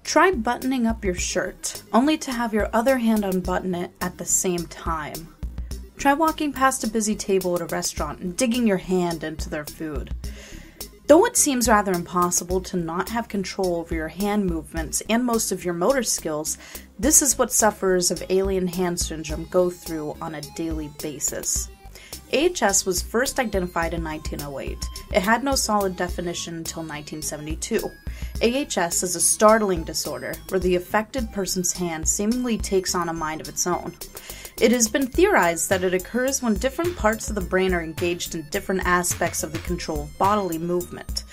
Try buttoning up your shirt, only to have your other hand unbutton it at the same time. Try walking past a busy table at a restaurant and digging your hand into their food. Though it seems rather impossible to not have control over your hand movements and most of your motor skills, this is what sufferers of alien hand syndrome go through on a daily basis. AHS was first identified in 1908. It had no solid definition until 1972. AHS is a startling disorder where the affected person's hand seemingly takes on a mind of its own. It has been theorized that it occurs when different parts of the brain are engaged in different aspects of the control of bodily movement.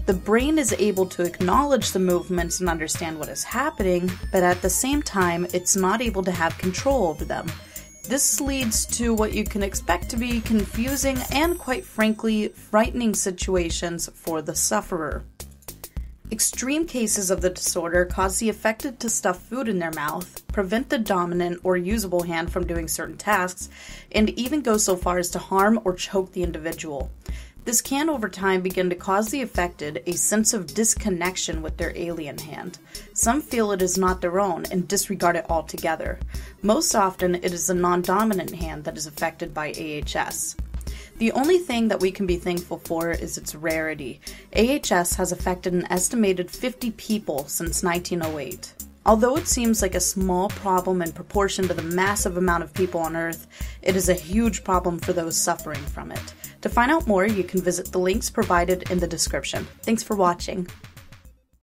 The brain is able to acknowledge the movements and understand what is happening, but at the same time, it's not able to have control over them. This leads to what you can expect to be confusing and, quite frankly, frightening situations for the sufferer. Extreme cases of the disorder cause the affected to stuff food in their mouth, prevent the dominant or usable hand from doing certain tasks, and even go so far as to harm or choke the individual. This can, over time, begin to cause the affected a sense of disconnection with their alien hand. Some feel it is not their own and disregard it altogether. Most often, it is the non-dominant hand that is affected by AHS. The only thing that we can be thankful for is its rarity. AHS has affected an estimated 50 people since 1908. Although it seems like a small problem in proportion to the massive amount of people on Earth, it is a huge problem for those suffering from it. To find out more, you can visit the links provided in the description. Thanks for watching.